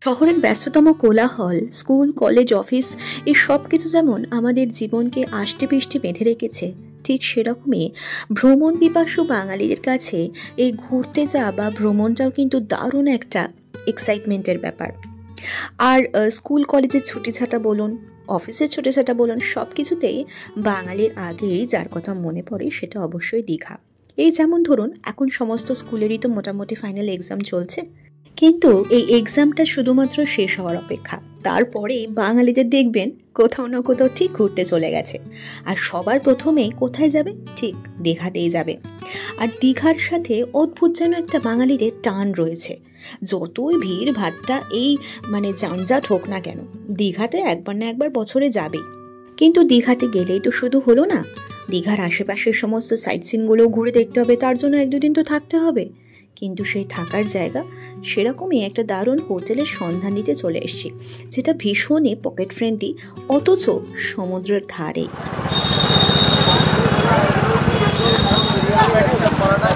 শহরের ব্যস্ততম কোলাহল, স্কুল, কলেজ, অফিস এই সব কিছু যেমন আমাদের জীবনকে আষ্টে পৃষ্ঠে বেঁধে রেখেছে, ঠিক সেরকমই ভ্রমণ পিপাসু বাঙালিদের কাছে এই ঘুরতে যাওয়া বা ভ্রমণটাও কিন্তু দারুণ একটা এক্সাইটমেন্টের ব্যাপার। আর স্কুল কলেজের ছুটিছাটা বলুন, অফিসের ছুটিছাটা বলুন, সব কিছুতেই বাঙালির আগেই যার কথা মনে পড়ে সেটা অবশ্যই দীঘা। এই যেমন ধরুন, এখন সমস্ত স্কুলেরই তো মোটামুটি ফাইনাল এক্সাম চলছে, কিন্তু এই এক্সামটা শুধুমাত্র শেষ হওয়ার অপেক্ষা। তারপরে বাঙালিদের দেখবেন কোথাও না কোথাও ঠিক ঘুরতে চলে গেছে, আর সবার প্রথমেই কোথায় যাবে? ঠিক দীঘাতেই যাবে। আর দীঘার সাথে অদ্ভুত যেন একটা বাঙালিদের টান রয়েছে। যতই ভিড় ভাট্টা এই যানজট হোক না কেন, দীঘাতে একবার না একবার বছরে যাবেই। কিন্তু দীঘাতে গেলেই তো শুধু হলো না, দীঘার আশেপাশের সমস্ত সাইট সিনগুলো ঘুরে দেখতে হবে, তার জন্য 1-2 দিন তো থাকতে হবে। কিন্তু সেই থাকার জায়গা, সেরকমই একটা দারুণ হোটেলের সন্ধান নিতে চলে এসেছি, যেটা ভীষণই পকেট ফ্রেন্ডলি, অথচ সমুদ্রের ধারে।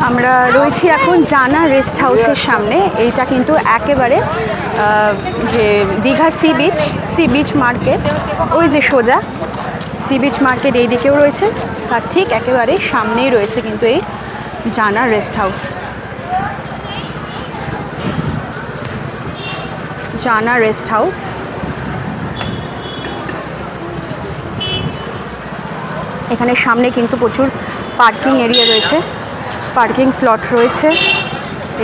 আমরা রয়েছি এখন জানা রেস্ট হাউসের সামনে। এইটা কিন্তু একেবারে যে দীঘা সি বিচ মার্কেট, ওই যে সোজা সি বিচ মার্কেট এই দিকেও রয়েছে, তার ঠিক একেবারে সামনেই রয়েছে কিন্তু এই জানা রেস্ট হাউস। জানা রেস্ট হাউস এখানে সামনে কিন্তু প্রচুর পার্কিং এরিয়া রয়েছে, পার্কিং স্লট রয়েছে,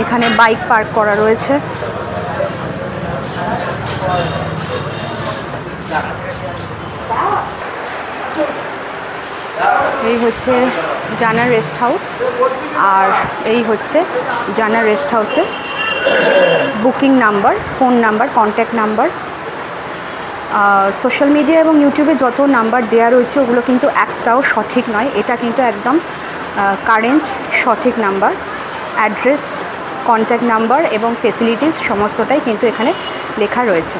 এখানে বাইক পার্ক করা রয়েছে। এই হচ্ছে জানা রেস্ট হাউস, আর এই হচ্ছে জানা রেস্ট হাউসের booking number, phone number, contact number. Social media এবং ইউটিউবে যত নাম্বার দেওয়া রয়েছে ওগুলো কিন্তু একটাও সঠিক নয়, এটা কিন্তু একদম কারেন্ট সঠিক নাম্বার। অ্যাড্রেস, কন্ট্যাক্ট নাম্বার এবং ফেসিলিটিস সমস্তটাই কিন্তু এখানে লেখা রয়েছে।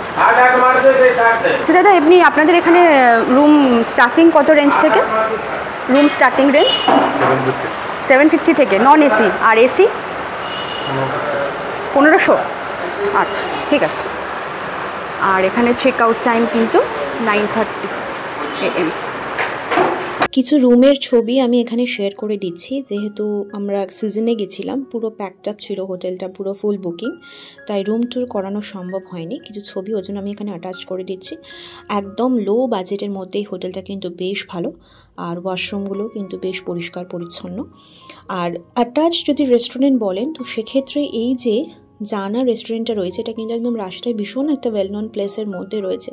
সেটা দাদা, এমনি আপনাদের এখানে রুম স্টার্টিং কত রেঞ্জ থেকে? রুম স্টার্টিং রেঞ্জ 750 থেকে, নন এসি, আর এসি 1500। আচ্ছা, ঠিক আছে। আর এখানে চেক আউট টাইম কিন্তু 9:30 AM। কিছু রুমের ছবি আমি এখানে শেয়ার করে দিচ্ছি, যেহেতু আমরা সিজনে গেছিলাম, পুরো প্যাকড আপ ছিল হোটেলটা, পুরো ফুল বুকিং, তাই রুম ট্যুর করানো সম্ভব হয়নি। কিছু ছবি ওর জন্য আমি এখানে অ্যাটাচ করে দিচ্ছি। একদম লো বাজেটের মধ্যে এই হোটেলটা কিন্তু বেশ ভালো, আর ওয়াশরুমগুলো কিন্তু বেশ পরিষ্কার পরিচ্ছন্ন। আর অ্যাটাচ যদি রেস্টুরেন্ট বলেন, তো সেক্ষেত্রে এই যে জানা রেস্টুরেন্টটা রয়েছে, এটা কিন্তু একদম রাস্তায় ভীষণ একটা ওয়েল নোন প্লেসের মধ্যে রয়েছে,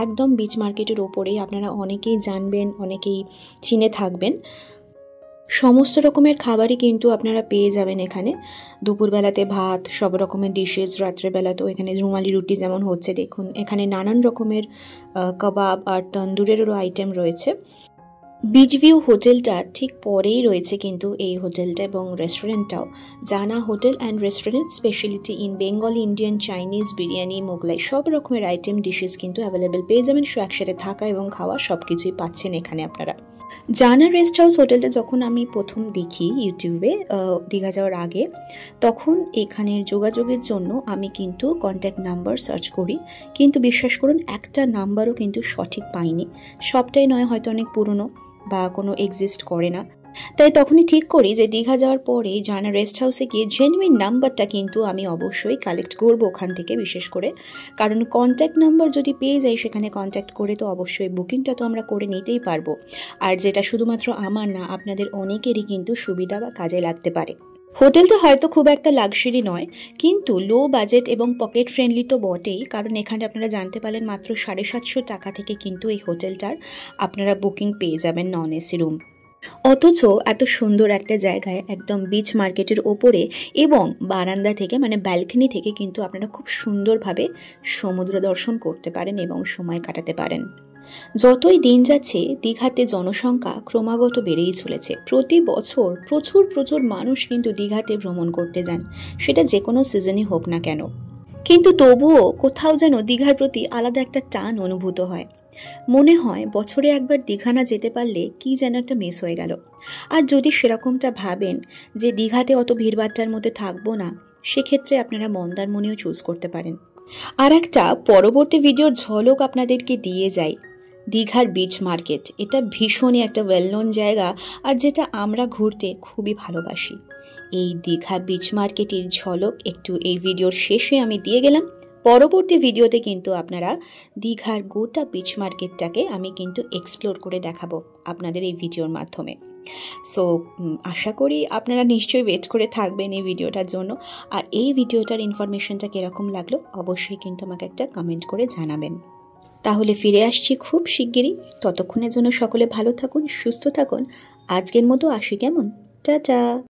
একদম বিচ মার্কেটের ওপরেই। আপনারা অনেকেই জানবেন, অনেকেই চিনে থাকবেন। সমস্ত রকমের খাবারই কিন্তু আপনারা পেয়ে যাবেন এখানে। দুপুরবেলাতে ভাত, সব রকমের ডিশেস, রাত্রেবেলাতেও এখানে রুমালি রুটি যেমন হচ্ছে, দেখুন এখানে নানান রকমের কাবাব আর তন্দুরেরও আইটেম রয়েছে। বিচ ভিউ হোটেলটা ঠিক পরেই রয়েছে কিন্তু এই হোটেলটা এবং রেস্টুরেন্টটাও। জানা hotel and restaurant, speciality in Bengali, Indian, Chinese, biryani, Mughlai, সব রকমের আইটেম ডিশেস কিন্তু অ্যাভেলেবেল পেয়ে যাবেন। একসাথে থাকা এবং খাওয়া সব কিছুই পাচ্ছেন এখানে আপনারা। জানা রেস্ট হাউস হোটেলটা যখন আমি প্রথম দেখি ইউটিউবে দীঘা যাওয়ার আগে, তখন এখানের যোগাযোগের জন্য আমি কিন্তু কন্ট্যাক্ট নাম্বার সার্চ করি, কিন্তু বিশ্বাস করুন একটা নাম্বারও কিন্তু সঠিক পাইনি। সবটাই নয় হয়তো অনেক পুরনো বা কোনো এক্সিস্ট করে না। তাই তখনই ঠিক করি যে দীঘা যাওয়ার পরে জানা রেস্ট হাউসে গিয়ে জেনুইন নাম্বারটা কিন্তু আমি অবশ্যই কালেক্ট করবো ওখান থেকে, বিশেষ করে কারণ কন্ট্যাক্ট নাম্বার যদি পেয়ে যাই সেখানে কন্ট্যাক্ট করে তো অবশ্যই বুকিংটা তো আমরা করে নিতেই পারবো। আর যেটা শুধুমাত্র আমার না, আপনাদের অনেকেরই কিন্তু সুবিধা বা কাজে লাগতে পারে। হোটেলটা হয়তো খুব একটা লাক্সারি নয়, কিন্তু লো বাজেট এবং পকেট ফ্রেন্ডলি তো বটেই, কারণ এখানে আপনারা জানতে পারলেন মাত্র 750 টাকা থেকে কিন্তু এই হোটেলটার আপনারা বুকিং পেয়ে যাবেন নন এসি রুম। অথচ এত সুন্দর একটা জায়গায়, একদম বিচ মার্কেটের ওপরে, এবং বারান্দা থেকে ব্যালকনি থেকে কিন্তু আপনারা খুব সুন্দরভাবে সমুদ্র দর্শন করতে পারেন এবং সময় কাটাতে পারেন। যতই দিন যাচ্ছে দীঘাতে জনসংখ্যা ক্রমাগত বেড়েই চলেছে। প্রতি বছর প্রচুর প্রচুর মানুষ কিন্তু দীঘাতে ভ্রমণ করতে যান, সেটা যে কোনো সিজনই হোক না কেন। কিন্তু তবুও কোথাও যেন দীঘার প্রতি আলাদা একটা টান অনুভূত হয়। মনে হয় বছরে একবার দীঘা না যেতে পারলে কি যেন একটা মিস হয়ে গেল। আর যদি সেরকমটা ভাবেন যে দীঘাতে অত ভিড়ভাট্টার মধ্যে থাকবো না, সেক্ষেত্রে আপনারা মন্দারমণিও চুজ করতে পারেন। আর একটা পরবর্তী ভিডিওর ঝলক আপনাদেরকে দিয়ে যাই। দীঘার বিচ মার্কেট, এটা ভীষণই একটা ওয়েল নোন জায়গা, আর যেটা আমরা ঘুরতে খুবই ভালোবাসি। এই দীঘা বিচ মার্কেটের ঝলক একটু এই ভিডিওর শেষে আমি দিয়ে গেলাম। পরবর্তী ভিডিওতে কিন্তু আপনারা দীঘার গোটা বিচ মার্কেটটাকে আমি কিন্তু এক্সপ্লোর করে দেখাবো আপনাদের এই ভিডিওর মাধ্যমে। সো আশা করি আপনারা নিশ্চয়ই ওয়েট করে থাকবেন এই ভিডিওটার জন্য। আর এই ভিডিওটার ইনফরমেশনটা কীরকম লাগলো অবশ্যই কিন্তু আমাকে একটা কমেন্ট করে জানাবেন। তাহলে ফিরে আসছি খুব শিগগিরই। ততক্ষণের জন্য সকলে ভালো থাকুন, সুস্থ থাকুন। আজকের মতো আসি, কেমন? টাটা।